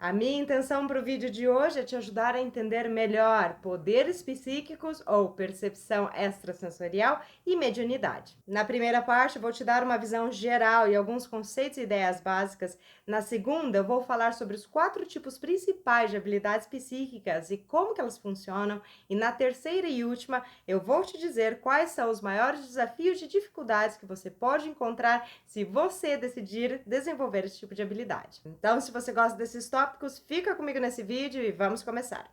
A minha intenção para o vídeo de hoje é te ajudar a entender melhor poderes psíquicos ou percepção extrasensorial e mediunidade. Na primeira parte, vou te dar uma visão geral e alguns conceitos e ideias básicas. Na segunda, eu vou falar sobre os 4 tipos principais de habilidades psíquicas e como que elas funcionam. E na terceira e última, eu vou te dizer quais são os maiores desafios e dificuldades que você pode encontrar se você decidir desenvolver esse tipo de habilidade. Então, se você gosta desses tópicos, fica comigo nesse vídeo e vamos começar.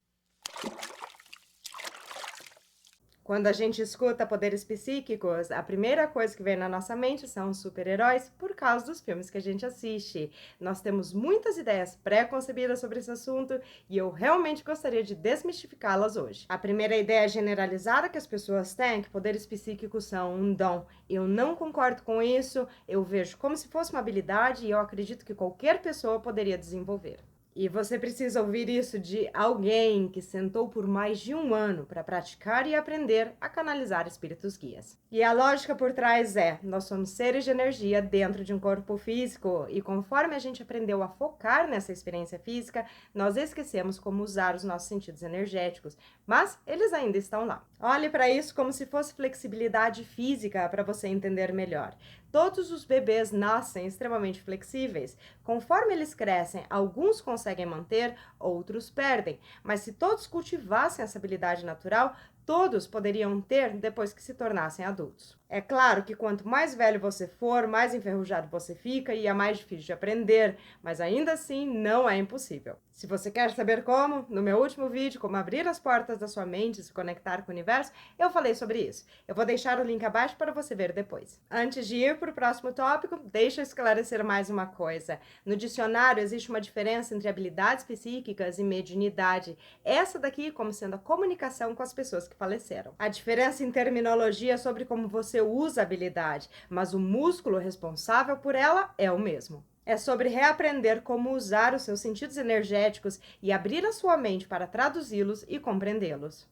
Quando a gente escuta poderes psíquicos, a primeira coisa que vem na nossa mente são os super-heróis por causa dos filmes que a gente assiste. Nós temos muitas ideias pré-concebidas sobre esse assunto e eu realmente gostaria de desmistificá-las hoje. A primeira ideia generalizada que as pessoas têm é que poderes psíquicos são um dom. Eu não concordo com isso, eu vejo como se fosse uma habilidade e eu acredito que qualquer pessoa poderia desenvolver. E você precisa ouvir isso de alguém que sentou por mais de um ano para praticar e aprender a canalizar espíritos guias. E a lógica por trás é, nós somos seres de energia dentro de um corpo físico e conforme a gente aprendeu a focar nessa experiência física, nós esquecemos como usar os nossos sentidos energéticos, mas eles ainda estão lá. Olhe para isso como se fosse flexibilidade física para você entender melhor. Todos os bebês nascem extremamente flexíveis. Conforme eles crescem, alguns conseguem manter, outros perdem. Mas se todos cultivassem essa habilidade natural, todos poderiam ter depois que se tornassem adultos. É claro que quanto mais velho você for, mais enferrujado você fica e é mais difícil de aprender, mas ainda assim não é impossível. Se você quer saber como, no meu último vídeo, como abrir as portas da sua mente e se conectar com o universo, eu falei sobre isso. Eu vou deixar o link abaixo para você ver depois. Antes de ir para o próximo tópico, deixa eu esclarecer mais uma coisa. No dicionário existe uma diferença entre habilidades psíquicas e mediunidade. Essa daqui como sendo a comunicação com as pessoas que faleceram. A diferença em terminologia é sobre como você usa a habilidade, mas o músculo responsável por ela é o mesmo. É sobre reaprender como usar os seus sentidos energéticos e abrir a sua mente para traduzi-los e compreendê-los.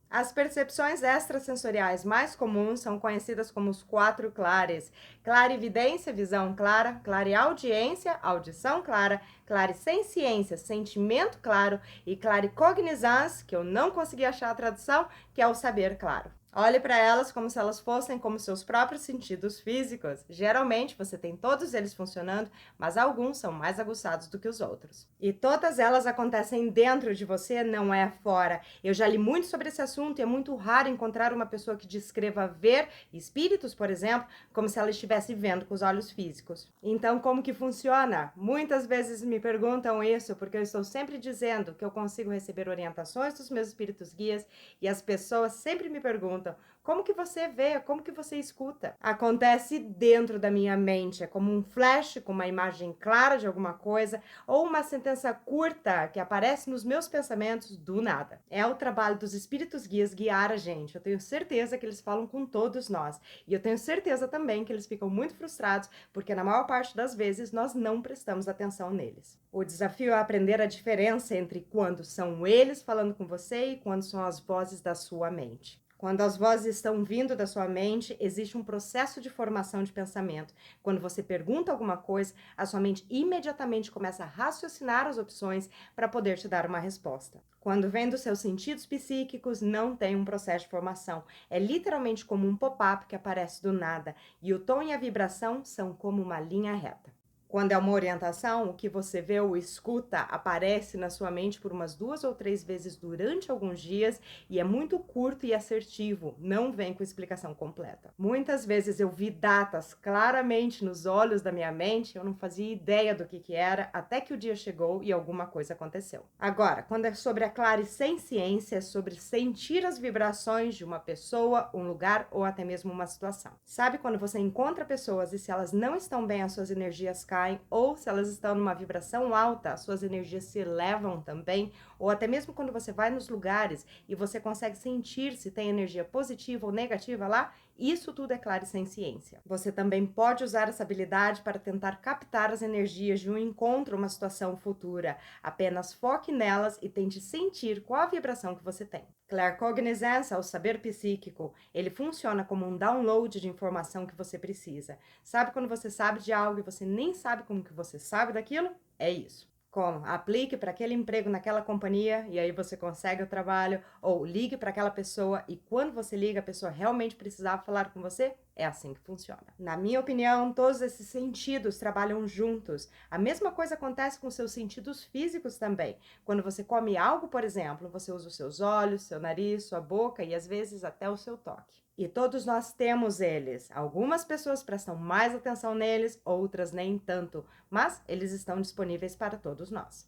As percepções extrasensoriais mais comuns são conhecidas como os 4 clares: clarividência, visão clara; clareaudiência, audição clara; clarissenciência, sentimento claro; e claricognizance, que eu não consegui achar a tradução, que é o saber claro. Olhe para elas como se elas fossem como seus próprios sentidos físicos. Geralmente você tem todos eles funcionando, mas alguns são mais aguçados do que os outros. E todas elas acontecem dentro de você, não é fora. Eu já li muito sobre esse assunto e é muito raro encontrar uma pessoa que descreva ver espíritos, por exemplo, como se ela estivesse vendo com os olhos físicos. Então, como que funciona? Muitas vezes me perguntam isso porque eu estou sempre dizendo que eu consigo receber orientações dos meus espíritos guias e as pessoas sempre me perguntam: como que você vê? Como que você escuta? Acontece dentro da minha mente, é como um flash com uma imagem clara de alguma coisa ou uma sentença curta que aparece nos meus pensamentos do nada. É o trabalho dos espíritos guias guiar a gente. Eu tenho certeza que eles falam com todos nós. E eu tenho certeza também que eles ficam muito frustrados porque na maior parte das vezes nós não prestamos atenção neles. O desafio é aprender a diferença entre quando são eles falando com você e quando são as vozes da sua mente. Quando as vozes estão vindo da sua mente, existe um processo de formação de pensamento. Quando você pergunta alguma coisa, a sua mente imediatamente começa a raciocinar as opções para poder te dar uma resposta. Quando vem dos seus sentidos psíquicos, não tem um processo de formação. É literalmente como um pop-up que aparece do nada, e o tom e a vibração são como uma linha reta. Quando é uma orientação, o que você vê ou escuta aparece na sua mente por umas 2 ou 3 vezes durante alguns dias e é muito curto e assertivo, não vem com explicação completa. Muitas vezes eu vi datas claramente nos olhos da minha mente, eu não fazia ideia do que era, até que o dia chegou e alguma coisa aconteceu. Agora, quando é sobre a clarissenciência, é sobre sentir as vibrações de uma pessoa, um lugar ou até mesmo uma situação. Sabe quando você encontra pessoas e se elas não estão bem, as suas energias caem, ou se elas estão numa vibração alta, as suas energias se elevam também, ou até mesmo quando você vai nos lugares e você consegue sentir se tem energia positiva ou negativa lá, Isso tudo é clarisciência. Você também pode usar essa habilidade para tentar captar as energias de um encontro ou uma situação futura. Apenas foque nelas e tente sentir qual a vibração que você tem. Claircognizance, o saber psíquico, ele funciona como um download de informação que você precisa. Sabe quando você sabe de algo e você nem sabe como que você sabe daquilo? É isso. Como? Aplique para aquele emprego naquela companhia e aí você consegue o trabalho, ou ligue para aquela pessoa e quando você liga, a pessoa realmente precisava falar com você? É assim que funciona. Na minha opinião, todos esses sentidos trabalham juntos. A mesma coisa acontece com seus sentidos físicos também. Quando você come algo, por exemplo, você usa os seus olhos, seu nariz, sua boca e às vezes até o seu toque. E todos nós temos eles. Algumas pessoas prestam mais atenção neles, outras nem tanto, mas eles estão disponíveis para todos nós.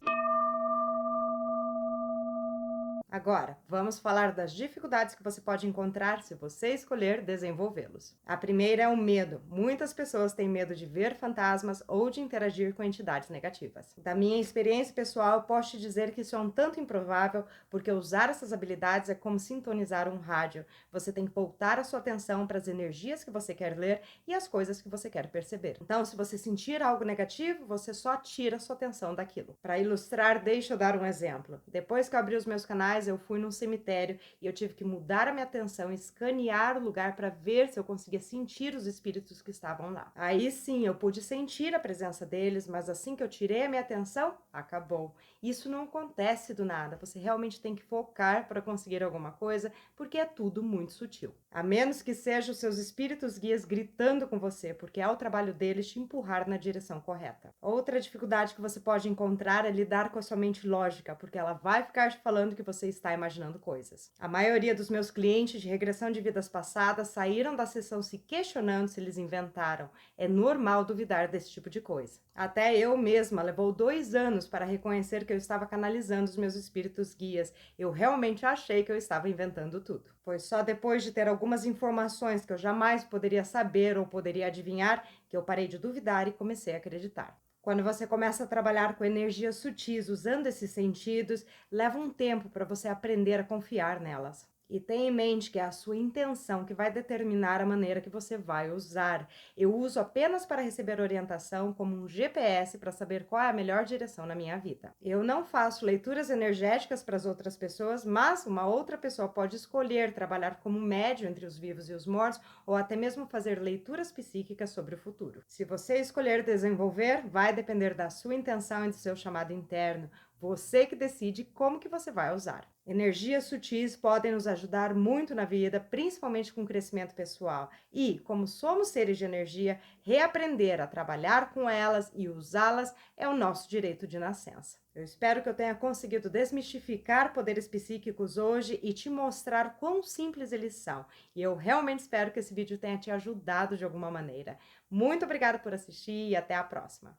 Agora, vamos falar das dificuldades que você pode encontrar se você escolher desenvolvê-los. A primeira é o medo. Muitas pessoas têm medo de ver fantasmas ou de interagir com entidades negativas. Da minha experiência pessoal, posso te dizer que isso é um tanto improvável, porque usar essas habilidades é como sintonizar um rádio. Você tem que voltar a sua atenção para as energias que você quer ler e as coisas que você quer perceber. Então, se você sentir algo negativo, você só tira a sua atenção daquilo. Para ilustrar, deixa eu dar um exemplo. Depois que eu abri os meus canais, eu fui num cemitério e eu tive que mudar a minha atenção, escanear o lugar para ver se eu conseguia sentir os espíritos que estavam lá. Aí sim, eu pude sentir a presença deles, mas assim que eu tirei a minha atenção, acabou. Isso não acontece do nada, você realmente tem que focar para conseguir alguma coisa, porque é tudo muito sutil. A menos que sejam os seus espíritos guias gritando com você, porque é o trabalho deles te empurrar na direção correta. Outra dificuldade que você pode encontrar é lidar com a sua mente lógica, porque ela vai ficar te falando que você está imaginando coisas. A maioria dos meus clientes de regressão de vidas passadas saíram da sessão se questionando se eles inventaram. É normal duvidar desse tipo de coisa. Até eu mesma levou 2 anos para reconhecer que eu estava canalizando os meus espíritos guias. Eu realmente achei que eu estava inventando tudo. Foi só depois de ter algumas informações que eu jamais poderia saber ou poderia adivinhar que eu parei de duvidar e comecei a acreditar. Quando você começa a trabalhar com energias sutis usando esses sentidos, leva um tempo para você aprender a confiar nelas. E tenha em mente que é a sua intenção que vai determinar a maneira que você vai usar. Eu uso apenas para receber orientação como um GPS para saber qual é a melhor direção na minha vida. Eu não faço leituras energéticas para as outras pessoas, mas uma outra pessoa pode escolher trabalhar como médium entre os vivos e os mortos ou até mesmo fazer leituras psíquicas sobre o futuro. Se você escolher desenvolver, vai depender da sua intenção e do seu chamado interno. Você que decide como que você vai usar. Energias sutis podem nos ajudar muito na vida, principalmente com o crescimento pessoal. E, como somos seres de energia, reaprender a trabalhar com elas e usá-las é o nosso direito de nascença. Eu espero que eu tenha conseguido desmistificar poderes psíquicos hoje e te mostrar quão simples eles são. E eu realmente espero que esse vídeo tenha te ajudado de alguma maneira. Muito obrigada por assistir e até a próxima!